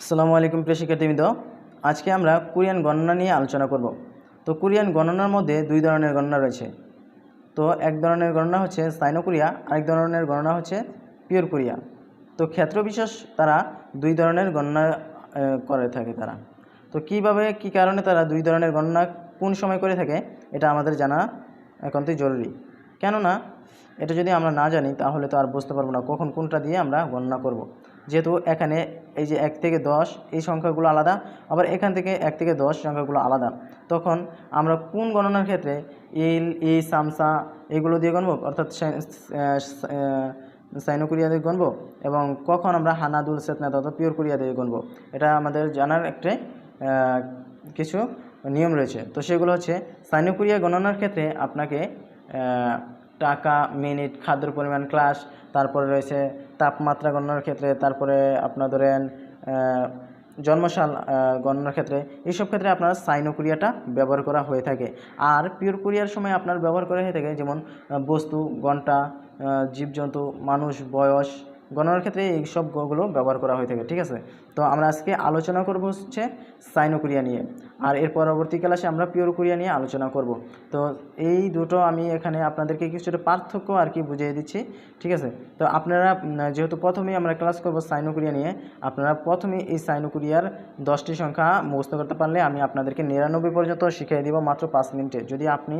আসসালামু আলাইকুম প্রিয় শিক্ষার্থীবৃন্দ, আজকে আমরা কোরিয়ান গণনা নিয়ে আলোচনা করব। তো কোরিয়ান গণনার মধ্যে দুই ধরনের গণনা রয়েছে। তো এক ধরনের গণনা হচ্ছে সাইনো কোরিয়া, আরেক ধরনের গণনা হচ্ছে পিওর কোরিয়া। তো ক্ষেত্র বিশেষ তারা দুই ধরনের গণনা করে থাকে তারা। তো কিভাবে কি কারণে তারা দুই ধরনের গণনা কোন সময় করে থাকে এটা আমাদের জানা একান্তই জরুরি। কেননা এটা যদি আমরা না জানি তাহলে তো আর বুঝতে পারবো না কখন কোনটা দিয়ে আমরা গণনা করব। যেহেতু এখানে এই যে 1 থেকে 10 এই সংখ্যাগুলো আলাদা, আবার এখান থেকে 1 থেকে 10 সংখ্যাগুলো আলাদা, তখন আমরা কোন গণনার ক্ষেত্রে ইল ই সামসা এগুলো দিয়ে গণব, অর্থাৎ সাইনো কোরিয়া দিয়ে গণব, এবং কখন আমরা হানাদুল সেতনাত অর্থাৎ পিওর কোরিয়া দিয়ে গণব, এটা আমাদের জানার একটা কিছু নিয়ম রয়েছে। তো সেগুলো হচ্ছে সাইনো কোরিয়া গণনার ক্ষেত্রে আপনাকে টাকা, মিনিট, খাদ্যের পরিমাণ, ক্লাস, তারপরে রয়েছে তাপমাত্রা গণনার ক্ষেত্রে, তারপরে আপনার ধরেন জন্মসাল গণনার ক্ষেত্রে, এইসব ক্ষেত্রে আপনার সাইনো কোরিয়াটা ব্যবহার করা হয়ে থাকে। আর পিওর কোরিয়ার সময় আপনার ব্যবহার করা হয়ে থাকে যেমন বস্তু, ঘন্টা, জীবজন্তু, মানুষ, বয়স গণনার ক্ষেত্রে এই সবগুলো ব্যবহার করা হয়ে থাকে। ঠিক আছে, তো আমরা আজকে আলোচনা করব হচ্ছে সাইনো কোরিয়া নিয়ে, আর এর পরবর্তী ক্লাসে আমরা পিওর কোরিয়া নিয়ে আলোচনা করব। তো এই দুটো আমি এখানে আপনাদেরকে কিছুটা পার্থক্য আর কি বুঝিয়ে দিচ্ছি। ঠিক আছে, তো আপনারা যেহেতু প্রথমেই আমরা ক্লাস করব সাইনো কোরিয়া নিয়ে, আপনারা প্রথমে এই সাইনো কোরিয়ার 10টি সংখ্যা মুখস্থ করতে পারলে আমি আপনাদেরকে 99 পর্যন্ত শিখিয়ে দিব মাত্র 5 মিনিটে। যদি আপনি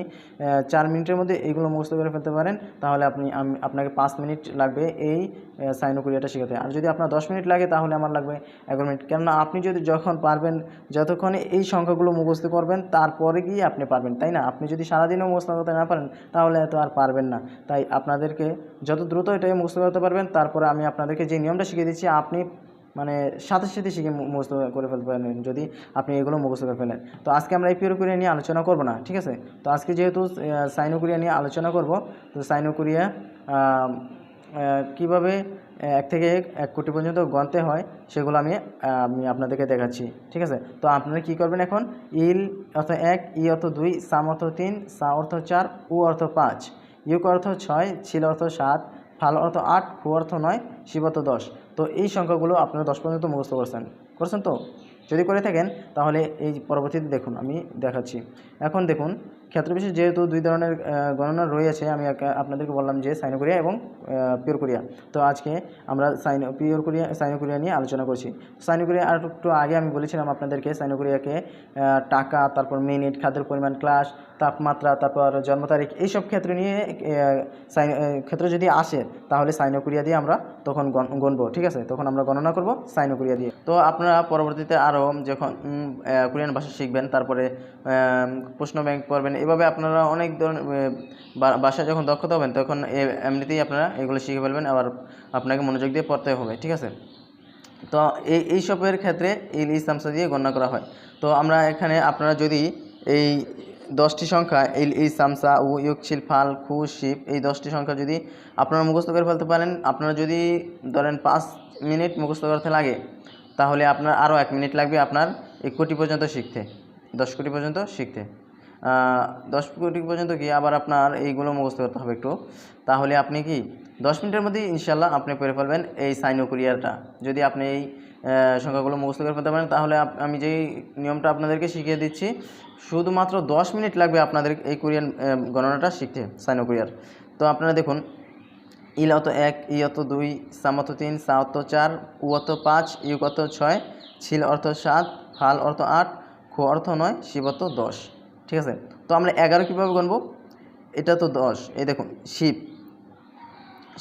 4 মিনিটের মধ্যে এইগুলো মুখস্থ করে ফেলতে পারেন তাহলে আপনাকে 5 মিনিট লাগবে এই সাইনো কোরিয়াটা শেখাতে। আর যদি আপনার 10 মিনিট লাগে তাহলে আমার লাগবে 11 মিনিট। কেননা আপনি যদি যখন পারবেন, যতক্ষণে এই সংখ্যাগুলো মুখস্থ করবেন তারপরে গিয়ে আপনি পারবেন, তাই না? আপনি যদি সারাদিনও মুখস্থ করতে না পারেন তাহলে তো আর পারবেন না। তাই আপনাদেরকে যত দ্রুত এটাই মুখস্থ করতে পারবেন, তারপরে আমি আপনাদেরকে যে নিয়মটা শিখিয়ে দিচ্ছি আপনি মানে সাথে সাথে শিখে মুখস্থ করে ফেলতে পারেন যদি আপনি এগুলো মুখস্থ করে ফেলেন। তো আজকে আমরা এই পিওর কোরিয়া নিয়ে আলোচনা করব না, ঠিক আছে? তো আজকে যেহেতু সাইনো কোরিয়া নিয়ে আলোচনা করব, তো সাইনো কোরিয়া কীভাবে 1 থেকে 1 কোটি পর্যন্ত গণতে হয় সেগুলো আমি আপনাদেরকে দেখাচ্ছি। ঠিক আছে, তো আপনারা কী করবেন এখন, ইল অর্থ 1, ই অর্থ 2, সাম অর্থ 3, সা অর্থ 4, উ অর্থ 5, ইউক অর্থ 6, ছিল অর্থ 7, ফাল অর্থ 8, খু অর্থ 9, শিব অর্থ 10। তো এই সংখ্যাগুলো আপনারা 10 পর্যন্ত মুখস্থ করছেন তো? যদি করে থাকেন তাহলে এই পরবর্তীতে দেখুন আমি দেখাচ্ছি। এখন দেখুন, ক্ষেত্রবিশেষ যেহেতু দুই ধরনের গণনা রয়েছে, আমি আপনাদেরকে বললাম যে সাইনো কোরিয়া এবং পিওর কোরিয়া। তো আজকে আমরা সাইনো কোরিয়া নিয়ে আলোচনা করছি। সাইনো কোরিয়া আর একটু আগে আমি বলেছিলাম আপনাদেরকে সাইনো কোরিয়াকে টাকা, তারপর মিনিট, খাদ্যের পরিমাণ, ক্লাস, তাপমাত্রা, তারপর জন্ম তারিখ, এইসব ক্ষেত্র নিয়ে ক্ষেত্র যদি আসে তাহলে সাইনো কোরিয়া দিয়ে আমরা তখন গণবো। ঠিক আছে, তখন আমরা গণনা করব সাইনো কোরিয়া দিয়ে। তো আপনারা পরবর্তীতে আরও যখন কোরিয়ান ভাষা শিখবেন, তারপরে প্রশ্ন ব্যাংক পড়বেন, এভাবে আপনারা অনেক ধরনের ভাষা যখন দক্ষতা হবেন তখন এমনিতেই আপনারা এগুলো শিখে ফেলবেন, আবার আপনাকে মনোযোগ দিয়ে পড়তে হবে। ঠিক আছে, তো এইসবের ক্ষেত্রে এই ইসলামসা দিয়ে গণনা করা হয়। তো আমরা এখানে আপনারা যদি এই 10টি সংখ্যা এই সামসা, উ, ইউক, ছিল, ফাল, খু, শিব, এই 10টি সংখ্যা যদি আপনারা মুখস্থ করে ফেলতে পারেন, আপনারা যদি ধরেন 5 মিনিট মুখস্থ করতে লাগে তাহলে আপনার আরও 1 মিনিট লাগবে আপনার 1 কোটি পর্যন্ত শিখতে, 10 কোটি পর্যন্ত শিখতে। 10 কোটি পর্যন্ত কি আবার আপনার এইগুলো মুখস্থ করতে হবে একটু, তাহলে আপনি কি 10 মিনিটের মধ্যেই ইনশাল্লাহ আপনি পড়ে ফেলবেন এই সাইনো কোরিয়াটা। যদি আপনি এই সংখ্যাগুলো মুখস্থ করে ফেলতে পারেন তাহলে আমি যেই নিয়মটা আপনাদেরকে শিখিয়ে দিচ্ছি, শুধুমাত্র 10 মিনিট লাগবে আপনাদের এই কোরিয়ান গণনাটা শিখতে, সাইনো কোরিয়ার। তো আপনারা দেখুন, ইল অত 1, ই অত 2, সাম অত 3, সা অত 4, উ অত 5, ইউক অত 6, ছিল অর্থ 7, ফাল অর্থ 8, খু অর্থ 9, শিব অর্থ 10। ঠিক আছে, তো আমরা 11 কীভাবে গণব? এটা তো 10, এই দেখুন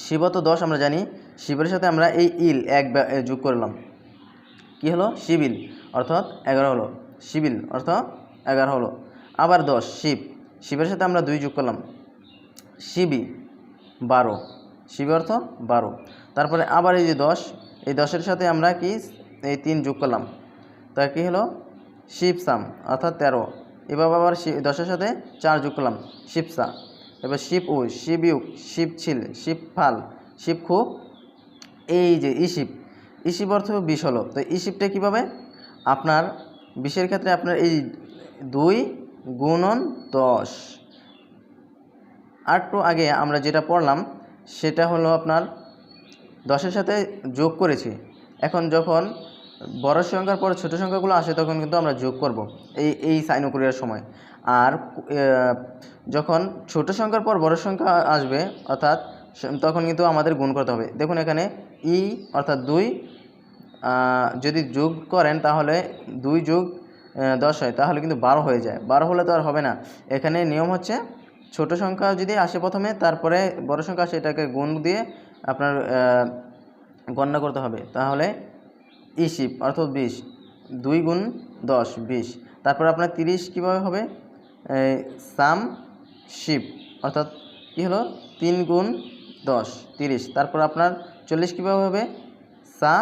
শিব অত 10 আমরা জানি, শিবের সাথে আমরা এই ইল 1 যোগ করলাম, কি হলো? শিবিল, অর্থাৎ 11 হলো। শিবিল অর্থ 11 হলো। আবার 10 শিবের সাথে আমরা 2 যোগ করলাম, শিবি 12, শিব অর্থ 12। তারপরে আবার এই যে 10, এই 10-এর সাথে আমরা কি এই 3 যোগ করলাম, তা কি হলো? শিবসাম অর্থাৎ 13। এভাবে আবার 10-এর সাথে 4 যোগ করলাম, শিবসা। এবার শিব উ, শিব ইউক, শিব ছিল, শিব ফাল, শিব খু, এই যে ইশিব অর্থ 20 হলো। তো ইশিবটা কীভাবে? আপনার 20-এর ক্ষেত্রে আপনার এই 2 গুণন 10। আর একটু আগে আমরা যেটা পড়লাম সেটা হলো আপনার 10-এর সাথে যোগ করেছি। এখন যখন বড় সংখ্যার পর ছোট সংখ্যাগুলো আসে তখন কিন্তু আমরা যোগ করব এই সাইন ক্রিয়ার সময়। আর যখন ছোট সংখ্যার পর বড় সংখ্যা আসবে অর্থাৎ তখন কিন্তু আমাদের গুণ করতে হবে। দেখুন এখানে ই অর্থাৎ 2 যদি যোগ করেন তাহলে 2 যোগ 10 হয়, তাহলে কিন্তু 12 হয়ে যায়। 12 হলে তো আর হবে না। এখানে নিয়ম হচ্ছে ছোট সংখ্যা যদি আসে প্রথমে, তারপরে বড় সংখ্যা আসে, এটাকে গুণ দিয়ে আপনার গণনা করতে হবে। তাহলে ইশিব অর্থাৎ 20, 2 গুণ 10 20। তারপর আপনার 30 কীভাবে হবে? সাম শিব অর্থাৎ কী হলো 3 গুণ 10 30। তারপর আপনার 40 কীভাবে হবে? সা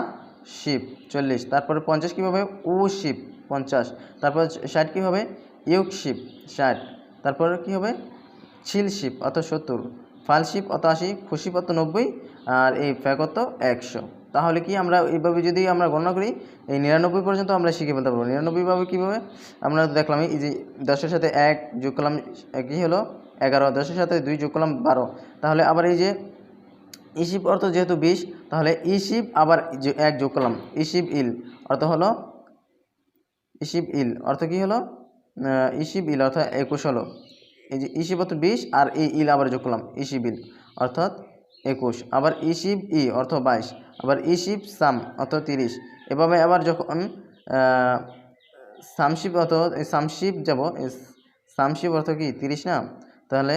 শিব 40। তারপরে 50 কীভাবে হবে? উ শিব 50। তারপর 60 কী হবে? ইউক শিব 60। তারপর কী হবে? ছিল শিব অর্থাৎ 70, ফাল শিব অত 80, খুশিব অত 90, আর এই ফ্যাক অত 100। তাহলে কি আমরা এইভাবে যদি আমরা গণনা করি এই 99 পর্যন্ত আমরা শিখে ফেলতে পারবো। 99 কীভাবে আমরা দেখলাম, এই যে 10-এর সাথে 1 যোগ করলাম কী হলো 11, 10-এর সাথে 2 যোগ করলাম 12। তাহলে আবার এই যে ইশিব অর্থ যেহেতু 20, তাহলে ইশিব আবার 1 যোগ করলাম, ইশিব ইল অর্থ হলো ইশিব ইল অর্থ কী হলো? ইশিব ইল অর্থাৎ 21 হলো। এই যে ইশিব অর্থ 20 আর এই ইল আবার যোগ করলাম, ইশিব ইল অর্থাৎ 21। আবার ইশিব ই অর্থ 22, আবার ইশিব সাম অর্থ 30। এভাবে আবার যখন সামশিব অর্থ সামশিব যাব, সামশিব অর্থ কি 30 না? তাহলে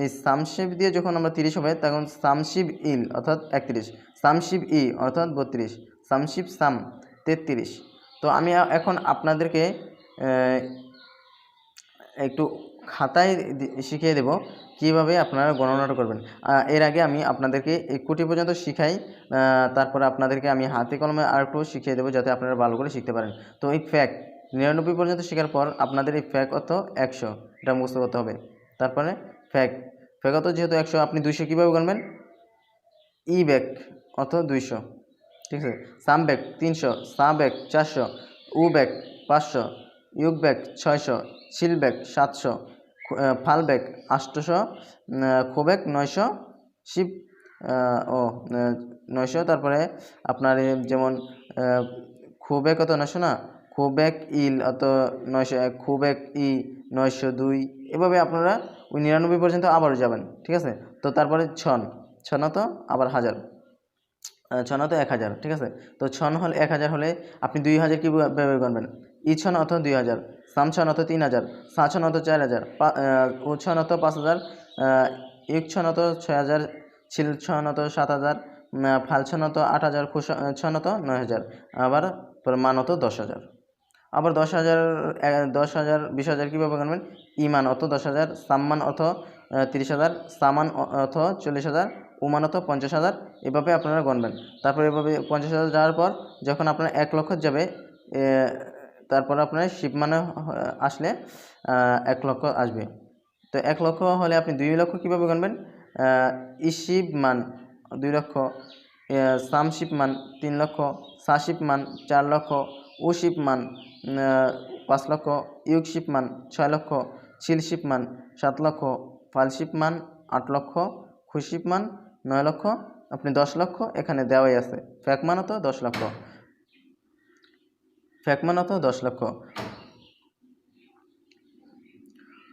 এই সামশিব দিয়ে যখন আমরা 30 হবে তখন সামশিব ইল অর্থাৎ 31, সামশিব ই অর্থাৎ 32, সামশিব সাম 33। তো আমি এখন আপনাদেরকে একটু খাতায় শিখিয়ে দেব কিভাবে আপনারা গণনাটা করবেন। এর আগে আমি আপনাদেরকে 1 কোটি পর্যন্ত শিখাই, তারপরে আপনাদেরকে আমি হাতে কলমে আরেকটু শিখিয়ে দেবো যাতে আপনারা ভালো করে শিখতে পারেন। তো এই ফ্যাক 99 পর্যন্ত শেখার পর আপনাদের এই ফ্যাক অর্থ 100, এটা মুখস্থ করতে হবে। তারপরে ফ্যাক অর্থ যেহেতু 100, আপনি 200 কীভাবে গণবেন? ই ব্যাক অর্থ 200, ঠিক আছে। সাম ব্যাক 300, সা ব্যাক 400, উ ব্যাক 500, ইউক ব্যাক 600, ছিল ব্যাক 700, ফাল ব্যাক 800, খো ব্যাক 900, শিব 900। তারপরে আপনার যেমন খো ব্যাক অত 900 না, খো ব্যাক ইল অত 901, খো ব্যাক ই 902। এভাবে আপনারা ওই 99 পর্যন্ত আবারও যাবেন, ঠিক আছে। তো তারপরে ছন তো আবার 1000, ছন তো 1000, ঠিক আছে। তো ছন হলে 1000 হলে আপনি 2000 কীভাবে গণবেন? ই ছন অত 2000, সাম ছন অত 3000, সা ছন অত 4000, উ ছন অত 5000, ইক ছন অত 6000, ছিল ছন অত 7000, ফাল ছন অত 8000, খুশ ছন অত 9000, আবার মান অত 10000। আবার 10000 20,000 কীভাবে গণবেন? ইমান অত 10,000, সাম্মান অত 30,000, সামান অত 40,000, উমান অত 50,000। এভাবে আপনারা গণবেন। তারপর এভাবে 50,000 যাওয়ার পর যখন আপনার 1 লক্ষ যাবে, তারপর আপনার শিব মানে আসলে 1 লক্ষ আসবে। তো 1 লক্ষ হলে আপনি 2 লক্ষ কীভাবে গণবেন? ইশিব মান 2 লক্ষ, সামশিব মান 3 লক্ষ, সাশিব মান 4 লক্ষ, উশিব মান 5 লক্ষ, ইউকশিব মান 6 লক্ষ, ছিলশিব মান 7 লক্ষ, ফালশিব মান 8 লক্ষ, খুশিব মান 9 লক্ষ। আপনি 10 লক্ষ এখানে দেওয়াই আছে। ফ্যাক মান তো 10 লক্ষ, ফ্যাক মান তো 10 লক্ষ।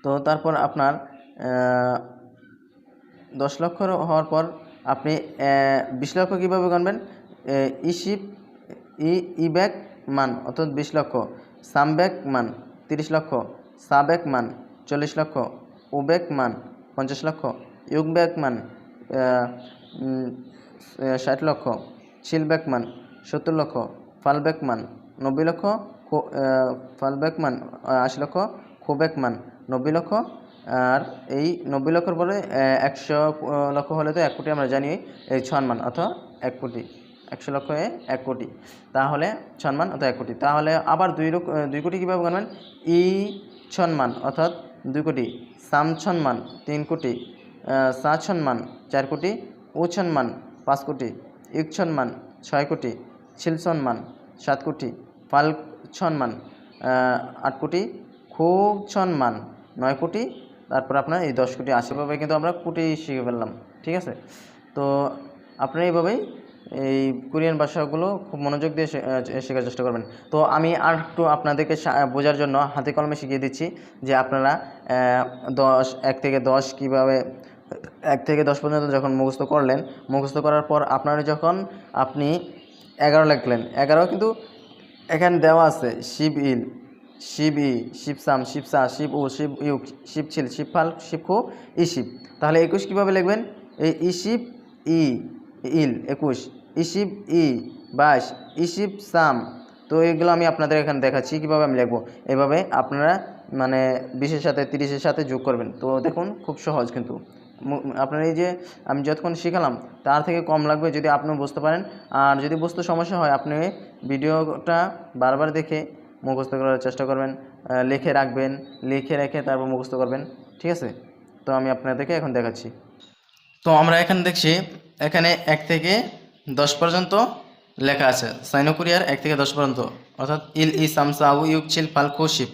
তো তারপর আপনার 10 লক্ষ হওয়ার পর আপনি 20 লক্ষ কীভাবে গণবেন? ইশিব ই ব্যাক মান অর্থাৎ 20 লক্ষ, সাম ব্যাক মান 30 লক্ষ, সা ব্যাক মান 40 লক্ষ, উ ব্যাক মান 50 লক্ষ, ইউক ব্যাক মান 60 লক্ষ, ছিল ব্যাক মান 70 লক্ষ, ফাল ব্যাক মান 90 লক্ষ, ফাল ব্যাক মান 80 লক্ষ, খো ব্যাক মান 90 লক্ষ। আর এই 90 লক্ষর পরে 100 লক্ষ হলে তো 1 কোটি আমরা জানি, এই ছন্মান অথবা 1 কোটি, 100 লক্ষ 1 কোটি, তাহলে ছন্মান অথবা 1 কোটি। তাহলে আবার 2 কোটি কীভাবে গণবেন? ই ছন্মান অর্থাৎ 2 কোটি, সাম ছন্মান 3 কোটি, সা ছন্মান 4 কোটি, উ ছন্মান 5 কোটি, ইক ছন্মান 6 কোটি, ছিল ছন্মান 7 কোটি, ফাল ছন্মান 8 কোটি, খুব ছন্মান 9 কোটি। তারপর আপনার এই 10 কোটি 80ভাবে কিন্তু আমরা কোটি শিখে ফেললাম, ঠিক আছে। তো আপনারা এইভাবেই এই কোরিয়ান ভাষাগুলো খুব মনোযোগ দিয়ে শেখার চেষ্টা করবেন। তো আমি আর একটু আপনাদেরকে বোঝার জন্য হাতে কলমে শিখিয়ে দিচ্ছি যে আপনারা 1 থেকে 10 কীভাবে 1 থেকে 10 পর্যন্ত যখন মুখস্থ করলেন, মুখস্থ করার পর আপনারা যখন আপনি 11 লিখলেন, 11 কিন্তু এখানে দেওয়া আছে শিব ইল, শিব ই, শিব সাম, শিব সা, শিব উ, শিব ইউ, শিব ছিল, শিব ফাল, শিব খু, ইশিব। তাহলে 21 কীভাবে লিখবেন? এই ইশিব ই ইল 21, ইশিব ই 22, ইশিব সাম। তো এগুলো আমি আপনাদের এখানে দেখাচ্ছি কীভাবে আমি লিখবো। এভাবে আপনারা মানে 20-এর সাথে 30-এর সাথে যোগ করবেন। তো দেখুন খুব সহজ কিন্তু আপনার এই যে আমি যতক্ষণ শেখালাম তার থেকে কম লাগবে যদি আপনি বুঝতে পারেন। আর যদি বুঝতে সমস্যা হয় আপনি ভিডিওটা বারবার দেখে মুখস্থ করার চেষ্টা করবেন, লিখে রাখবেন, লিখে রেখে তারপর মুখস্থ করবেন, ঠিক আছে? তো আমি আপনাদেরকে এখন দেখাচ্ছি। তো আমরা এখানে দেখছি এখানে 1 থেকে 10 পর্যন্ত লেখা আছে, সাইনো কোরিয়ার 1 থেকে 10 পর্যন্ত, অর্থাৎ ইল ই সাম সা উ ইউক চিল ফাল খু শিব,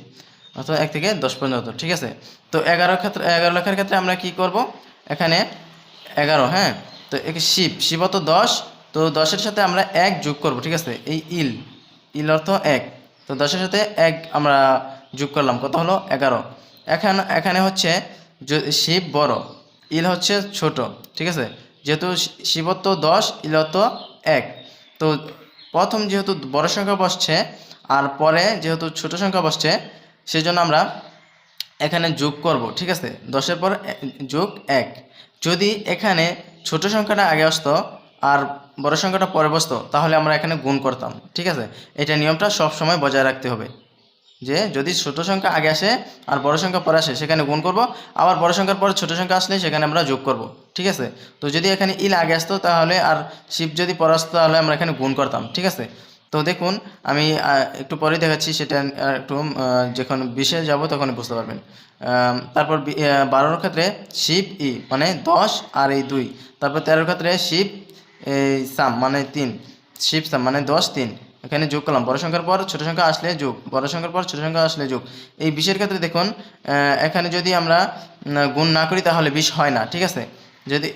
অর্থাৎ 1 থেকে 10 পর্যন্ত, ঠিক আছে? তো 11 লেখার ক্ষেত্রে আমরা কি করব? এখানে 11, হ্যাঁ, তো শিব, শিব অর্থ 10, তো 10-এর সাথে আমরা 1 যোগ করব, ঠিক আছে? এই ইল, ইল অর্থ 1, তো 10-এর সাথে 1 আমরা যোগ করলাম, কত হলো? 11। এখানে হচ্ছে শিব বড়, ইল হচ্ছে ছোট, ঠিক আছে? যেহেতু শিব অর্থ 10, ইল অর্থ 1, তো প্রথম যেহেতু বড় সংখ্যা বসছে আর পরে যেহেতু ছোট সংখ্যা বসছে সেই জন্য আমরা এখানে যোগ করব, ঠিক আছে? 10-এর পর যোগ 1। যদি এখানে ছোট সংখ্যাটা আগে আসতো আর বড় সংখ্যাটা পরে বসতো তাহলে আমরা এখানে গুণ করতাম, ঠিক আছে? এটা নিয়মটা সব সময় বজায় রাখতে হবে যে যদি ছোট সংখ্যা আগে আসে আর বড় সংখ্যা পরে আসে সেখানে গুণ করব, আবার বড় সংখ্যার পরে ছোট সংখ্যা আসলে সেখানে আমরা যোগ করব, ঠিক আছে? তো যদি এখানে ইল আগে আসতো তাহলে আর শিব যদি পরে আসতো তাহলে আমরা এখানে গুণ করতাম, ঠিক আছে? তো দেখুন আমি একটু পরে দেখাচ্ছি, সেটা একটু যখন 20-এ যাব তখন বুঝতে পারবেন। তারপর 12-এর ক্ষেত্রে শিব ই মানে 10 আর এই 2, তারপর 13-এর ক্ষেত্রে শিব এই সাম মানে 3, শিব সাম মানে 10 3, এখানে যোগ করলাম, বড় সংখ্যার পর ছোট সংখ্যা আসলে যোগ, বড় সংখ্যার পর ছোট সংখ্যা আসলে যোগ। এই 20-এর ক্ষেত্রে দেখুন এখানে যদি আমরা গুণ না করি তাহলে 20 হয় না, ঠিক আছে? যদি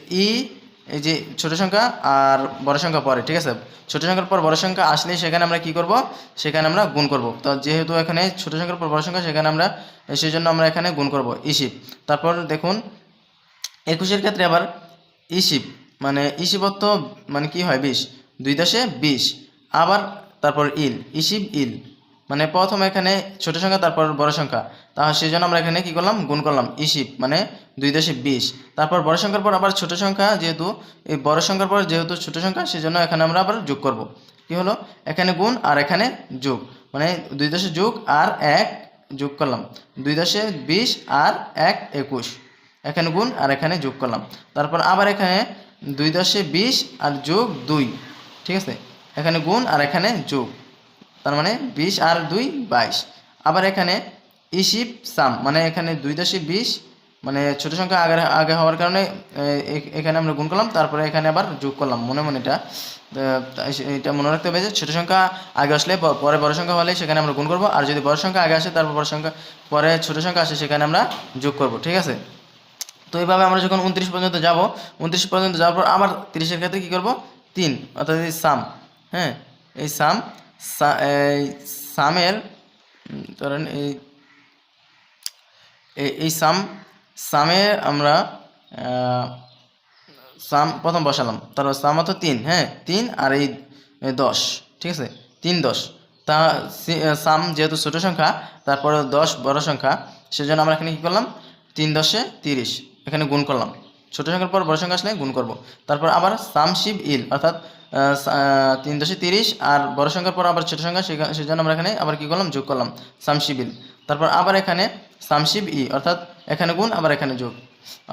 এই যে ছোট সংখ্যা আর বড় সংখ্যা পরে, ঠিক আছে? ছোট সংখ্যার পর বড় সংখ্যা আসলে সেখানে আমরা কি করব? সেখানে আমরা গুণ করব। তো যেহেতু এখানে ছোট সংখ্যার পর বড় সংখ্যা সেখানে আমরা সেই জন্য আমরা এখানে গুণ করব ইশিব। তারপর দেখুন 21-এর ক্ষেত্রে আবার ইশিব মানে ইশিব অর্থ মানে কি হয়? 20, 2 10 20, আবার তারপর ইল, ইশিব ইল মানে প্রথম এখানে ছোট সংখ্যা তারপর বড় সংখ্যা, তাহলে সেই জন্য আমরা এখানে কি করলাম? গুণ করলাম ইশিব মানে 2 10 20, তারপর বড় সংখ্যার পর আবার ছোট সংখ্যা, যেহেতু এই বড় সংখ্যার পর যেহেতু ছোট সংখ্যা সেই জন্য এখানে আমরা আবার যোগ করব। কি হলো? এখানে গুণ আর এখানে যোগ, মানে 2 10 যোগ আর 1 যোগ করলাম, 2 10 20 আর 1 21, এখানে গুণ আর এখানে যোগ করলাম। তারপর আবার এখানে 2 10 20 আর যোগ 2, ঠিক আছে? এখানে গুণ আর এখানে যোগ, তার মানে 20 আর 2 22। আবার এখানে ইশিব সাম মানে এখানে 2 10 20 মানে ছোট সংখ্যা আগে হওয়ার কারণে এখানে আমরা গুণ করলাম, তারপরে এখানে আবার যোগ করলাম। মনে এটা মনে রাখতে হবে যে ছোট সংখ্যা আগে আসলে পরে বড় সংখ্যা হলে সেখানে আমরা গুণ করব, আর যদি বড় সংখ্যা আগে আসে তারপর বড় সংখ্যা পরে ছোট সংখ্যা আসে সেখানে আমরা যোগ করব, ঠিক আছে? তো এইভাবে আমরা যখন 29 পর্যন্ত যাব, 29 পর্যন্ত যাওয়ার পর আবার 30-এর ক্ষেত্রে কী করব? 3, অর্থাৎ এই সাম, হ্যাঁ, এই এই সামের ধরেন এই সামে আমরা সাম প্রথম বসালাম, তারপর সাম অত 3, হ্যাঁ 3 আর এই 10, ঠিক আছে? 3 10, তা সাম যেহেতু ছোটো সংখ্যা তারপরে 10 বড় সংখ্যা, সেজন্য আমরা এখানে কী করলাম? 3 10 30, এখানে গুণ করলাম, ছোটো সংখ্যার পর বড় সংখ্যা আসলে গুণ করব। তারপর আবার সাম শিব ইল, অর্থাৎ 3 10 30 আর বড় সংখ্যার পর আবার ছোটো সংখ্যা, সেজন্য আমরা এখানে আবার কী করলাম? যোগ করলাম সাম শিব ইল। তারপর আবার এখানে সামশিব ই, অর্থাৎ এখানে গুণ আবার এখানে যোগ,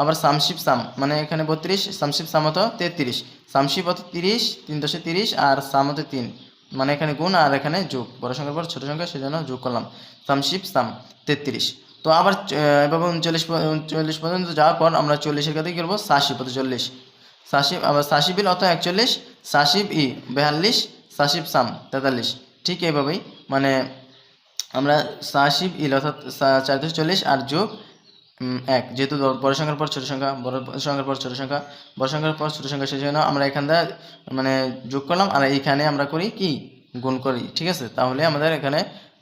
আবার সামশিব সাম মানে এখানে 32, সামশিব সাম হতো 33, সামশিব হতো 30, 3 10 30 আর সাম হতো 3, মানে এখানে গুণ আর এখানে যোগ, বড় সংখ্যার পর ছোটো সংখ্যা সেজন্য যোগ করলাম সামশিব সাম 33। তো আবার এভাবে 39 পর্যন্ত যাওয়ার পর আমরা 40-এর কাছে কী করবো? সাশিব হতো 40, সাশিব আবার সাশিবিল অত 41, সাশিব ই 42, সাশিব সাম 43। ঠিক এইভাবেই মানে আমরা সাশিব ইল অর্থাৎ 440 আর যোগ এক, যেহেতু বড় সংখ্যার পর ছোট সংখ্যা, বড় সংখ্যার পর ছোট সংখ্যা, বড় সংখ্যার পর ছোট সংখ্যা, সেই জন্য আমরা এখান থেকে মানে যোগ করলাম আর এইখানে আমরা করি কি গুণ করি। ঠিক আছে, তাহলে আমাদের এখানে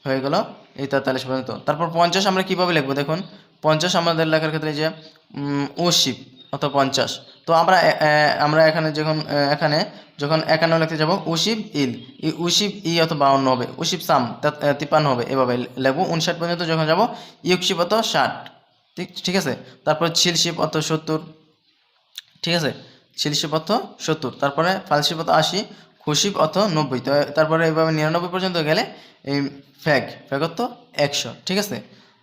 হয়ে গেল এই 43 পর্যন্ত। তারপর 50 আমরা কিভাবে লিখবো দেখুন। 50 আমাদের লেখার ক্ষেত্রে যে ওশিপ অথবা 50, তো আমরা এখানে যখন 51 লিখতে যাব ওশিপ ইল, উশিপ ই অত 52 হবে, উশিপ সাম 53 হবে, এভাবে লিখবো। 59 পর্যন্ত যখন যাব ইউকশিপ অত 60, ঠিক আছে। তারপর ছিলশিপ অত 70, ঠিক আছে, ছিলশিপ অত 70, তারপরে ফালশিপ অত 80, খুশিপ অত 90। তো তারপরে এইভাবে 99 পর্যন্ত গেলে এই ফ্যাগ অত 100, ঠিক আছে।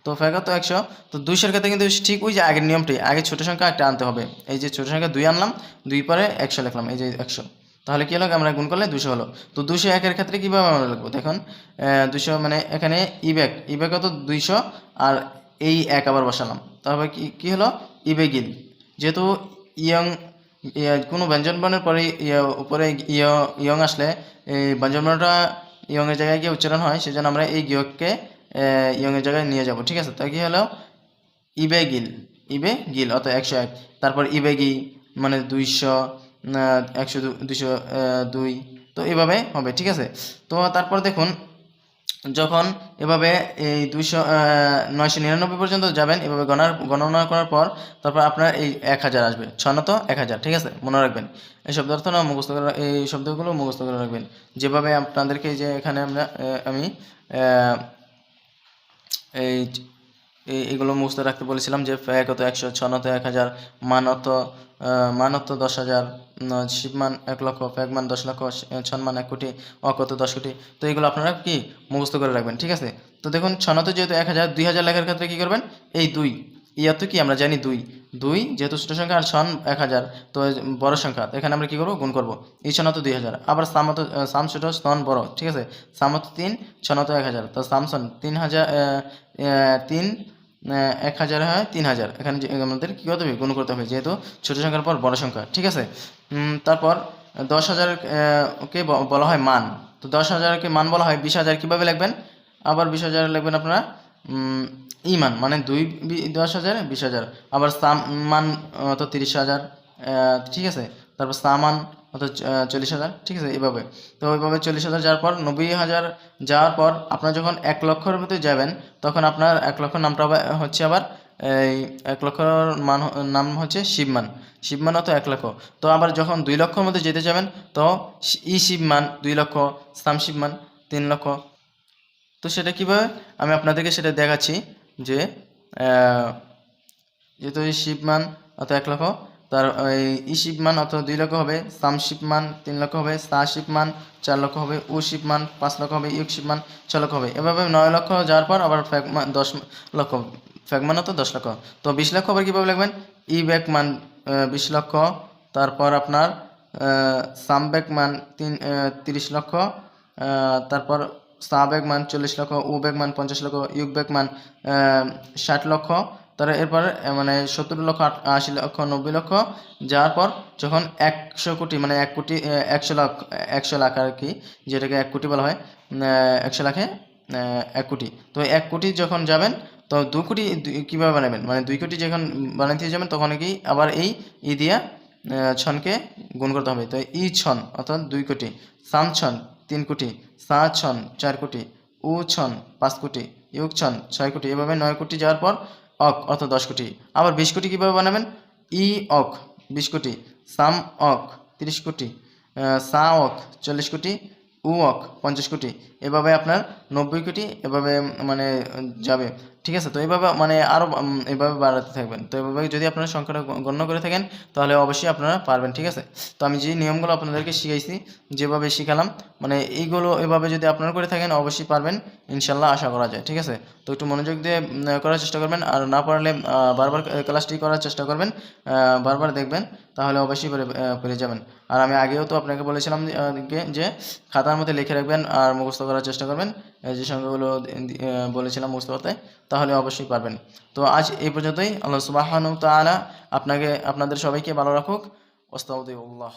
তো ফ্যাগ অত 100। তো 200-এর ক্ষেত্রে কিন্তু ঠিক ওই যে আগের নিয়মটাই, আগে ছোটো সংখ্যা একটা আনতে হবে। এই যে ছোটো সংখ্যা 2 আনলাম, 2 পরে 100 লিখলাম, এই যে 100, তাহলে কী হলো আমরা গুণ করলে 200 হলো। তো 201-এর ক্ষেত্রে কীভাবে আমরা লিখবো দেখুন। 200 মানে এখানে ইবেক অত 200 আর এই 1 আবার বসালাম, তারপরে কী হলো ইবেগিল। যেহেতু কোনো ব্যঞ্জনবর্ণের পরে উপরে ইয়ং আসলে এই ব্যঞ্জনবর্ণটা ইয়ংয়ের জায়গায় গিয়ে উচ্চারণ হয়, সেজন্য আমরা এই গিয়ককে ইয়ংয়ের জায়গায় নিয়ে যাব, ঠিক আছে। তাই কি হলো ইবেগিল অত 101। তারপর ইবেগি মানে 200, 100, 202, তো এভাবে হবে, ঠিক আছে। তো তারপর দেখুন যখন এভাবে এই 999 পর্যন্ত যাবেন, এভাবে গণনা করার পর তারপর আপনার এই 1000 আসবে, 1000, ঠিক আছে, মনে রাখবেন। এই শব্দ অর্থ না মুখস্থ করে, এই শব্দগুলো মুখস্থ করে রাখবেন। যেভাবে আপনাদেরকে যে এখানে আমি এইগুলো মুখস্থ রাখতে বলেছিলাম, যে ফ্যাগ অত 100, ছন অত 1000, মান অত 10,000, শিবমান 1 লক্ষ, ফ্যাগমান 10 লক্ষ, ছনমান 1 কোটি, অকত 10 কোটি। তো এগুলো আপনারা কি মুখস্থ করে রাখবেন, ঠিক আছে। তো দেখুন ছনত যেহেতু 1000, 2000 লেখার ক্ষেত্রে কী করবেন, এই 2 ইয়াতো কি আমরা জানি 2 যেহেতু ছোটো সংখ্যা, আর ছন 1000 তো বড় সংখ্যা, এখানে আমরা কী করবো গুণ করবো। এই ছনত 2000, আবার সাম ছোটো স্তন বড়, ঠিক আছে। সামত 3, ছনত 1000, তো সামসন 3000, 1000 হয় 3000, এখানে আমাদের কী করতে হবে গুণ করতে হবে, যেহেতু ছোটো সংখ্যার পর বড় সংখ্যা, ঠিক আছে। তারপর 10,000 কে বলা হয় মান, তো 10,000-কে মান বলা হয়। 20,000 কীভাবে লিখবেন, আবার 20,000 লিখবেন আপনারা ইমান মানে 2 10,000 20,000, আবার মান তো 30,000, ঠিক আছে। তারপর সামান অত 40,000, ঠিক আছে, এভাবে। তো ওইভাবে 40,000 যাওয়ার পর 90,000 যাওয়ার পর আপনারা যখন 1 লক্ষের ভিতরে যাবেন, তখন আপনার 1 লক্ষ নামটা হচ্ছে আবার এই 1 লক্ষর নাম হচ্ছে শিবমান অত 1 লক্ষ। তো আবার যখন 2 লক্ষর মধ্যে যেতে যাবেন, তো শিবমান 2 লক্ষ, সাম শিবমান 3 লক্ষ। তো সেটা কীভাবে আমি আপনাদেরকে সেটা দেখাচ্ছি, যে যেহেতু এই শিবমান অত 1 লক্ষ, তার এই শিবমান অত 2 লক্ষ হবে, সাম শিবমান 3 লক্ষ হবে, সা শিবমান 4 লক্ষ হবে, উ শিবমান 5 লক্ষ হবে, ইউক শিবমান 6 লক্ষ হবে। এভাবে 9 লক্ষ যাওয়ার পর আবার ফ্যাগমান 10 লক্ষ, ফ্যাগমান অত 10 লক্ষ। তো 20 লক্ষ আবার কীভাবে লিখবেন, ই ব্যাকমান 20 লক্ষ, তারপর আপনার সাম ব্যাকমান 30 লক্ষ, তারপর সা ব্যাগমান 40 লক্ষ, উ ব্যাগমান 50 লক্ষ, ইউক ব্যাগমান 60 লক্ষ। তারা এরপর মানে 70 লক্ষ, 80 লক্ষ, 90 লক্ষ যাওয়ার পর যখন 100 কোটি মানে 1 কোটি 100 লাখ আর কি, যেটাকে 1 কোটি বলা হয়, 100 লাখে 1 কোটি। তো 1 কোটি যখন যাবেন, তো 2 কোটি কীভাবে বানাবেন, মানে 2 কোটি যখন বানাতে যাবেন, তখন কি আবার এই দিয়া ছনকে গুণ করতে হবে। তো ই ছন অর্থাৎ 2 কোটি, সাম ছন 3 কোটি, সা ছন 4 কোটি, উ ছন 5 কোটি, ইউক ছন 6 কোটি, এভাবে 9 কোটি যাওয়ার পর অক অর্থাৎ 10 কোটি। আবার 20 কোটি কীভাবে বানাবেন, ই অক 20 কোটি, সাম অক 30 কোটি, সা অক 40 কোটি, উ অক 50 কোটি, এভাবে আপনার 90 কোটি এভাবে মানে যাবে, ঠিক আছে। তো এইভাবে মানে আরও এইভাবে বাড়াতে থাকবেন। তো এইভাবে যদি আপনারা সংখ্যাটা গণ্য করে থাকেন, তাহলে অবশ্যই আপনারা পারবেন, ঠিক আছে। তো আমি যে নিয়মগুলো আপনাদেরকে শিখাইছি, যেভাবে শিখালাম, মানে এইগুলো এভাবে যদি আপনারা করে থাকেন, অবশ্যই পারবেন ইনশাল্লাহ, আশা করা যায়, ঠিক আছে। তো একটু মনোযোগ দিয়ে করার চেষ্টা করবেন, আর না পারলে বারবার ক্লাসটি করার চেষ্টা করবেন, বারবার দেখবেন, তাহলে অবশ্যই পেরে যাবেন। আর আমি আগেও তো আপনাকে বলেছিলাম যে খাতার মধ্যে লিখে রাখবেন আর মুখস্থ করার চেষ্টা করবেন, যে সংখ্যাগুলো বলেছিলাম মুখস্থ করতে, তাহলে অবশ্যই পারবেন। তো আজ এই পর্যন্তই। আল্লাহ সুবহানাহু ওয়া তাআলা আপনাদের সবাইকে ভালো রাখুক। আস্তাগফিরুল্লাহ।